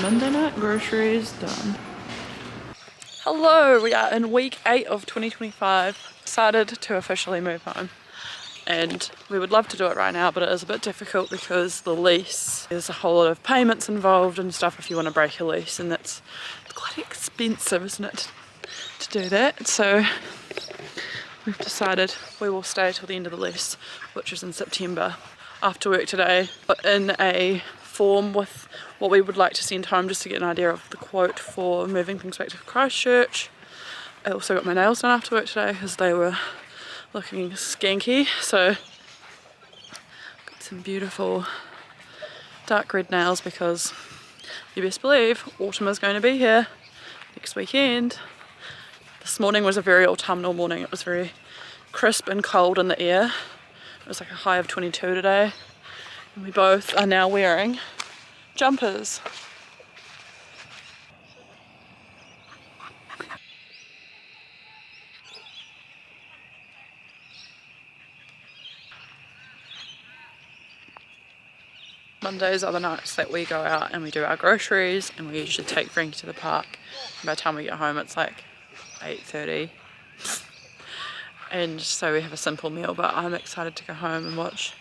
Monday night groceries done. Hello, we are in week 8 of 2025. Decided to officially move home. And we would love to do it right now, but it is a bit difficult because the lease, there's a whole lot of payments involved and stuff if you want to break a lease, and it's quite expensive, isn't it, to do that. So we've decided we will stay till the end of the lease, which is in September. After work today, put in a form with what we would like to send home just to get an idea of the quote for moving things back to Christchurch. I also got my nails done after work today because they were looking skanky, so got some beautiful dark red nails because you best believe autumn is going to be here next weekend. This morning was a very autumnal morning. It was very crisp and cold in the air. It was like a high of 22 today, and we both are now wearing jumpers. Mondays are the nights that we go out and we do our groceries, and we usually take Frankie to the park. By the time we get home it's like 8:30, and so we have a simple meal, but I'm excited to go home and watch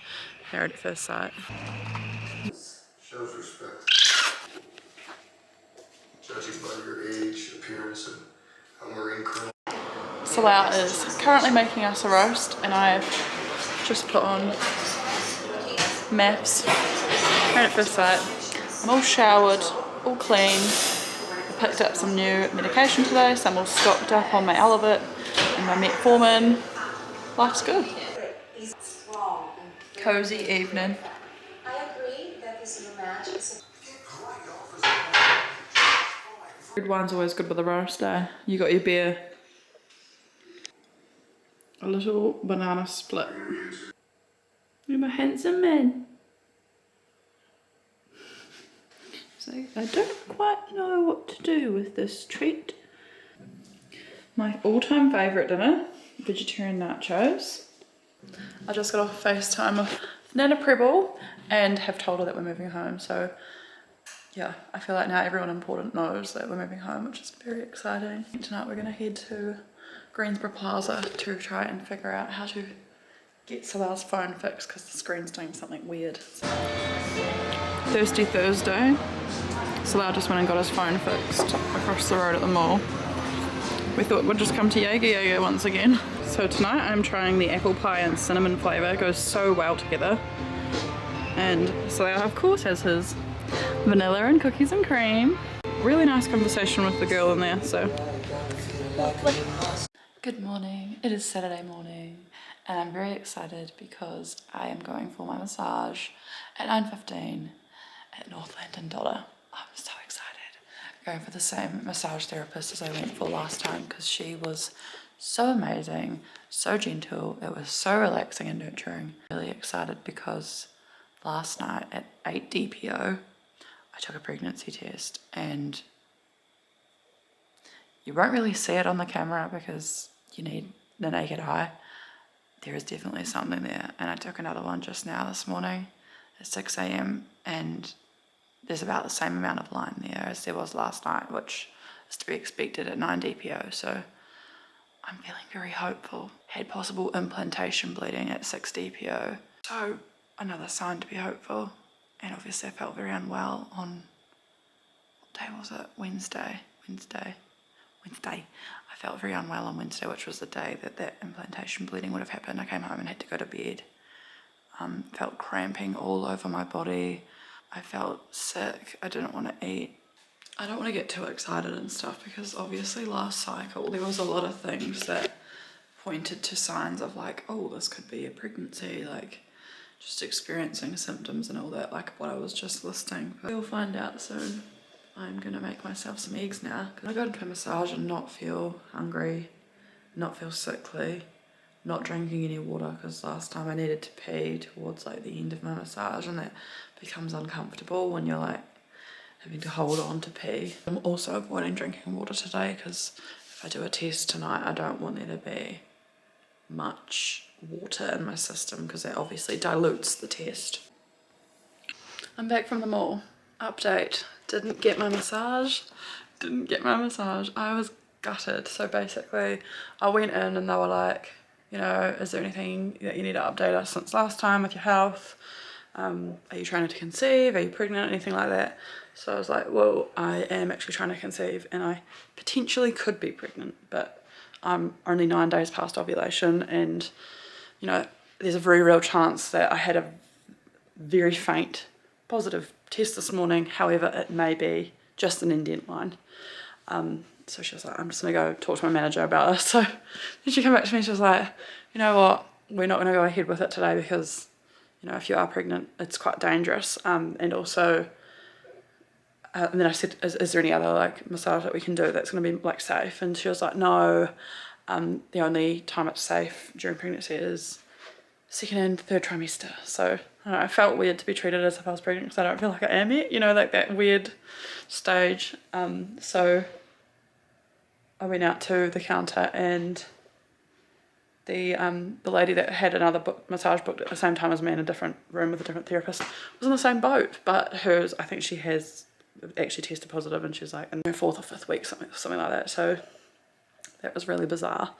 Married at First Sight. Shows respect. Judging by your age, appearance, and how we're incredible. Salah is currently making us a roast, and I've just put on maths. Married at First Sight. I'm all showered, all clean. I picked up some new medication today, so I'm all stocked up on my Elevate and my metformin. Life's good. Cozy evening. I agree that this new match is Red wine's always good with a roast day. You got your beer. A little banana split. You're my handsome man. So I don't quite know what to do with this treat. My all-time favourite dinner, vegetarian nachos. I just got off FaceTime with Nana Prebble and have told her that we're moving home. So yeah, I feel like now everyone important knows that we're moving home, which is very exciting. Tonight we're going to head to Greensboro Plaza to try and figure out how to get Salah's phone fixed because the screen's doing something weird. Thirsty Thursday. Salah just went and got his phone fixed across the road at the mall. We thought we'd just come to Jaeger once again. So tonight I'm trying the apple pie and cinnamon flavour. It goes so well together. And Salah of course has his vanilla and cookies and cream. Really nice conversation with the girl in there, so lovely. Good morning. It is Saturday morning and I'm very excited because I am going for my massage at 9:15 at Northland and Dollar. I'm so excited. I'm going for the same massage therapist as I went for last time because she was so amazing, so gentle. It was so relaxing and nurturing. Really excited because last night at 8 DPO I took a pregnancy test, and you won't really see it on the camera because you need the naked eye. There is definitely something there, and I took another one just now this morning at 6 AM and there's about the same amount of line there as there was last night, which is to be expected at 9 DPO, so I'm feeling very hopeful. Had possible implantation bleeding at 6 DPO, so another sign to be hopeful. And obviously I felt very unwell on, what day was it? Wednesday. I felt very unwell on Wednesday, which was the day that that implantation bleeding would have happened. I came home and had to go to bed. Felt cramping all over my body. I felt sick. I didn't want to eat. I don't want to get too excited and stuff because obviously last cycle there was a lot of things that pointed to signs of like, oh, this could be a pregnancy, like just experiencing symptoms and all that, like what I was just listing. But we'll find out soon. I'm gonna make myself some eggs now. I go into a massage and not feel hungry, not feel sickly, not drinking any water because last time I needed to pee towards like the end of my massage, and that becomes uncomfortable when you're like having to hold on to pee. I'm also avoiding drinking water today because if I do a test tonight I don't want there to be much water in my system because that obviously dilutes the test. I'm back from the mall. Update, didn't get my massage. I was gutted. So basically I went in and they were like, you know, is there anything that you need to update us since last time with your health? Are you trying to conceive? Are you pregnant? Anything like that? So I was like, well, I am actually trying to conceive and I potentially could be pregnant, but I'm only 9 days past ovulation, and you know, there's a very real chance that I had a very faint positive test this morning. However, it may be just an indent line. So she was like, I'm just gonna go talk to my manager about this. So then she came back to me and she was like, you know what, we're not gonna go ahead with it today because, you know, if you are pregnant, it's quite dangerous. And also, and then I said, is there any other like massage that we can do that's gonna be like safe? And she was like, no, the only time it's safe during pregnancy is second and third trimester. So I don't know, I felt weird to be treated as if I was pregnant because I don't feel like I am yet, you know, like that weird stage. So I went out to the counter and the lady that had another massage booked at the same time as me in a different room with a different therapist was in the same boat, but hers, I think she has actually tested positive, and she's like in her 4th or 5th week, something like that. So that was really bizarre.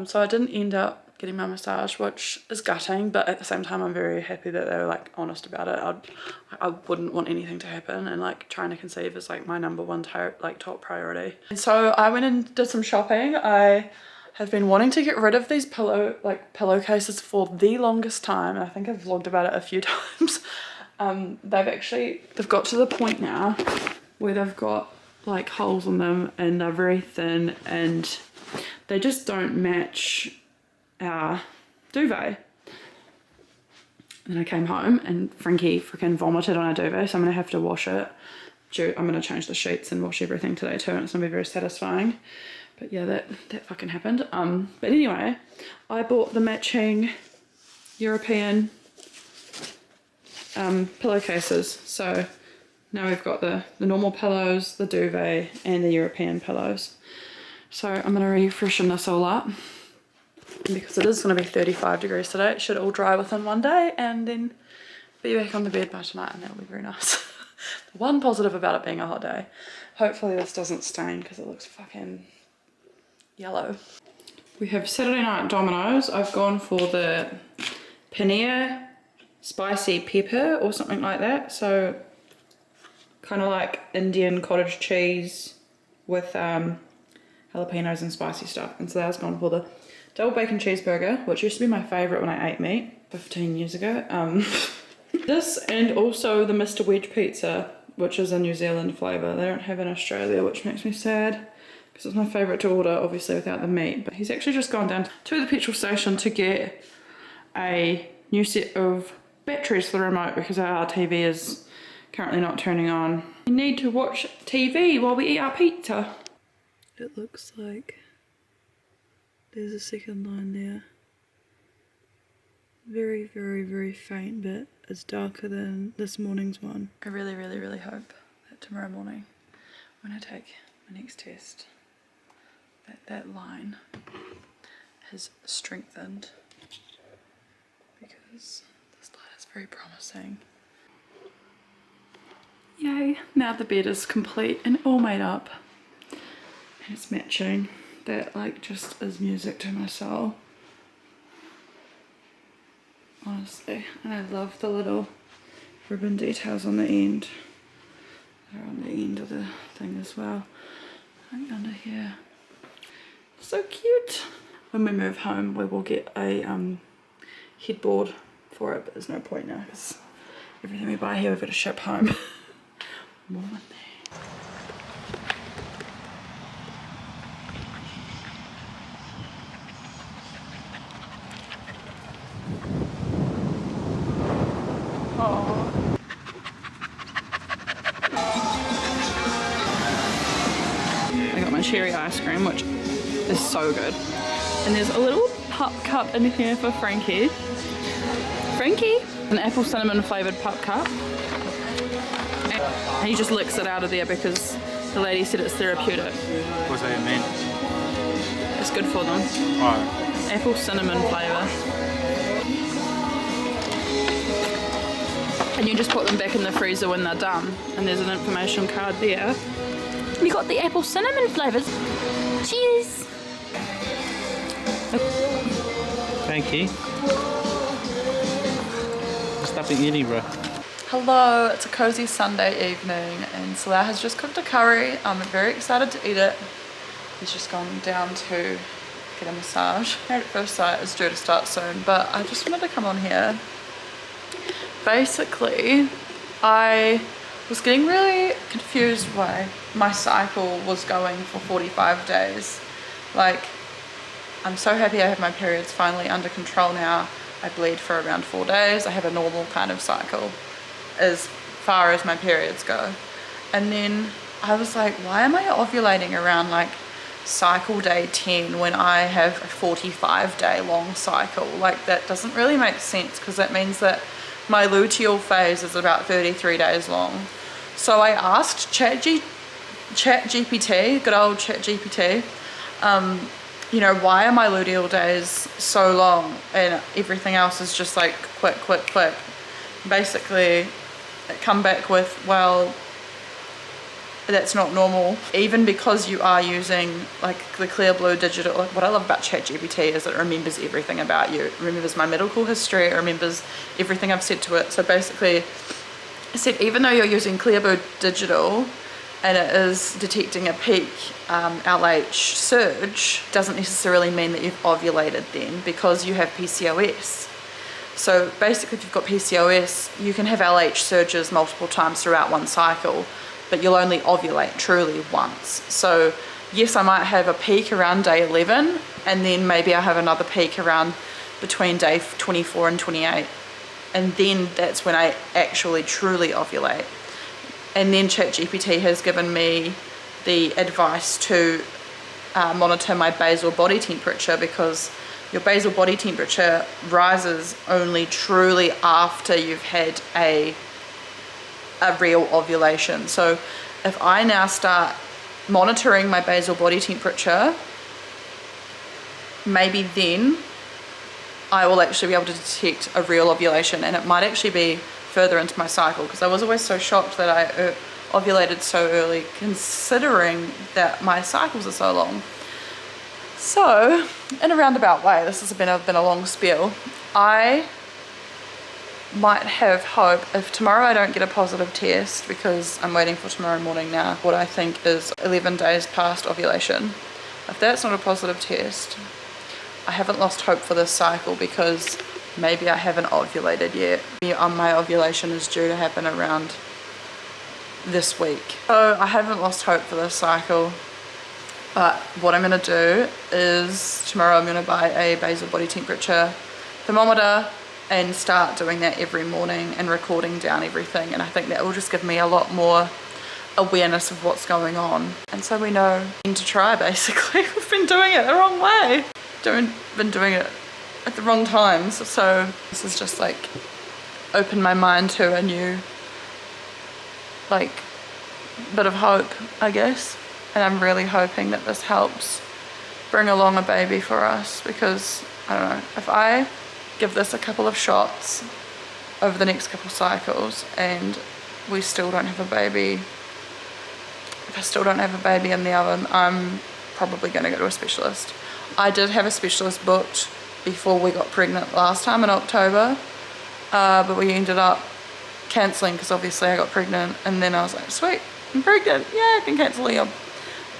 So I didn't end up getting my massage, which is gutting, but at the same time I'm very happy that they were like honest about it. I wouldn't want anything to happen, and like trying to conceive is like my number one top priority. And so I went and did some shopping. I have been wanting to get rid of these pillowcases for the longest time. I think I've vlogged about it a few times. They've got to the point now where they've got like holes in them and they're very thin and they just don't match our duvet. And I came home and Frankie freaking vomited on our duvet, so I'm gonna have to wash it. I'm gonna change the sheets and wash everything today too, and it's gonna be very satisfying. But yeah, that fucking happened. But anyway, I bought the matching European pillowcases. So now we've got the normal pillows, the duvet, and the European pillows. So I'm gonna refreshen this all up because it is gonna be 35 degrees today. It should all dry within one day and then be back on the bed by tonight, and that'll be very nice. The one positive about it being a hot day. Hopefully this doesn't stain because it looks fucking yellow. We have Saturday night Domino's. I've gone for the paneer spicy pepper or something like that. So kind of like Indian cottage cheese with jalapenos and spicy stuff. And so I was going for the double bacon cheeseburger, which used to be my favourite when I ate meat 15 years ago. This, and also the Mr. Wedge pizza, which is a New Zealand flavour. They don't have it in Australia, which makes me sad because it's my favourite to order, obviously without the meat. But he's actually just gone down to the petrol station to get a new set of batteries for the remote because our TV is currently not turning on. We need to watch TV while we eat our pizza. It looks like there's a second line there. Very, very, very faint, but it's darker than this morning's one. I really, really, really hope that tomorrow morning when I take my next test, that line has strengthened because this light is very promising. Yay, now the bed is complete and all made up. And it's matching. That like just is music to my soul. Honestly. And I love the little ribbon details on the end. They're on the end of the thing as well. Like under here. So cute. When we move home we will get a headboard for it, but there's no point now because everything we buy here we've got to ship home. More in there. I got my cherry ice cream, which is so good. And there's a little pup cup in here for Frankie. Frankie! An apple cinnamon flavoured pup cup. And he just licks it out of there because the lady said it's therapeutic. What does that mean? It's good for them. Oh. Apple cinnamon flavour. I and you just put them back in the freezer when they're done. And there's an information card there. And you got the apple cinnamon flavours. Cheers! Thank you. Stop eating, bro. Hello, it's a cozy Sunday evening and Salah has just cooked a curry. I'm very excited to eat it. He's just gone down to get a massage. Married at First Sight is due to start soon, but I just wanted to come on here. Basically, I was getting really confused why my cycle was going for 45 days. Like, I'm so happy I have my periods finally under control now. I bleed for around 4 days. I have a normal kind of cycle as far as my periods go. And then I was like, why am I ovulating around like cycle day 10 when I have a 45 day long cycle? Like, that doesn't really make sense, because that means that my luteal phase is about 33 days long. So I asked ChatGPT, good old ChatGPT, you know, why are my luteal days so long and everything else is just like quick, quick, quick? Basically, it come back with, well, that's not normal. Even because you are using like the clear blue digital, like what I love about ChatGPT is it remembers everything about you. It remembers my medical history, it remembers everything I've said to it. So basically, it said even though you're using clear blue digital and it is detecting a peak LH surge, doesn't necessarily mean that you've ovulated then, because you have PCOS. So basically, if you've got PCOS, you can have LH surges multiple times throughout one cycle, but you'll only ovulate truly once. So yes, I might have a peak around day 11, and then maybe I have another peak around between day 24 and 28. And then that's when I actually truly ovulate. And then ChatGPT has given me the advice to monitor my basal body temperature, because your basal body temperature rises only truly after you've had a real ovulation. So if I now start monitoring my basal body temperature, maybe then I will actually be able to detect a real ovulation, and it might actually be further into my cycle, because I was always so shocked that I ovulated so early, considering that my cycles are so long. So in a roundabout way, this has been a long spiel. I might have hope if tomorrow I don't get a positive test, because I'm waiting for tomorrow morning now, what I think is 11 days past ovulation. If that's not a positive test, I haven't lost hope for this cycle, because maybe I haven't ovulated yet. My ovulation is due to happen around this week. So I haven't lost hope for this cycle. But what I'm going to do is tomorrow I'm going to buy a basal body temperature thermometer and start doing that every morning and recording down everything. And I think that will just give me a lot more awareness of what's going on. And so we know when to try, basically. We've been doing it the wrong way. Been doing it at the wrong times. So this is just like opened my mind to a new like bit of hope, I guess. And I'm really hoping that this helps bring along a baby for us, because I don't know, if I give this a couple of shots over the next couple cycles and we still don't have a baby, if I still don't have a baby in the oven, I'm probably going to go to a specialist. I did have a specialist booked before we got pregnant last time in October, but we ended up cancelling because obviously I got pregnant, and then I was like, sweet, I'm pregnant, yeah, I can cancel the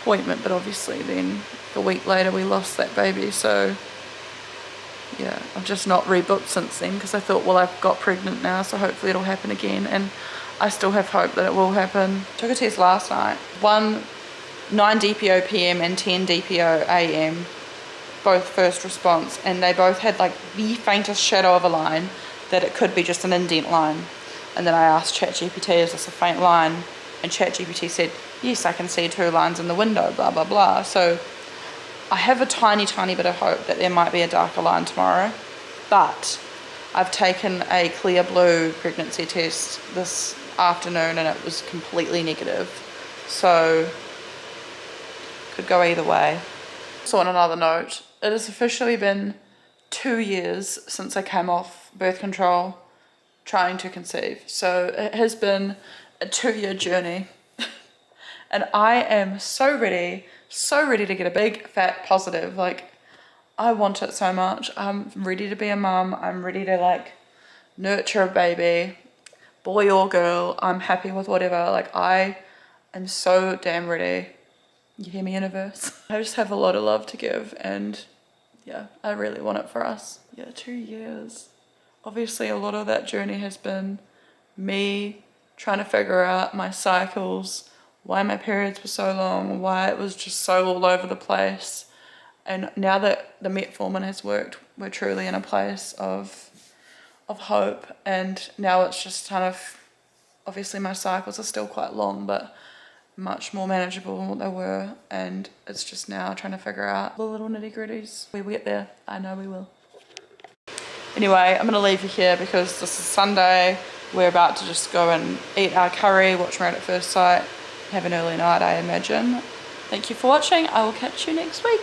appointment. But obviously then a week later we lost that baby. So yeah, I've just not rebooked since then, because I thought, well, I've got pregnant now, so hopefully it'll happen again, and I still have hope that it will happen. Took a test last night, 9 DPO PM and 10 DPO AM, both first response, and they both had like the faintest shadow of a line that it could be just an indent line. And then I asked ChatGPT, is this a faint line? And ChatGPT said, yes, I can see 2 lines in the window, blah, blah, blah. So I have a tiny, tiny bit of hope that there might be a darker line tomorrow. But I've taken a clear blue pregnancy test this afternoon and it was completely negative. So could go either way. So on another note, it has officially been 2 years since I came off birth control. trying to conceive. So it has been a 2-year journey. And I am so ready to get a big fat positive. Like, I want it so much. I'm ready to be a mum. I'm ready to like nurture a baby, boy or girl. I'm happy with whatever. Like, I am so damn ready. You hear me, universe? I just have a lot of love to give, and yeah, I really want it for us. Yeah, 2 years. Obviously, a lot of that journey has been me trying to figure out my cycles, why my periods were so long, why it was just so all over the place. And now that the metformin has worked, we're truly in a place of hope. And now it's just kind of, obviously my cycles are still quite long, but much more manageable than what they were. And it's just now trying to figure out the little nitty gritties. We will get there. I know we will. Anyway, I'm going to leave you here because this is Sunday. We're about to just go and eat our curry, watch Married at First Sight, have an early night, I imagine. Thank you for watching. I will catch you next week.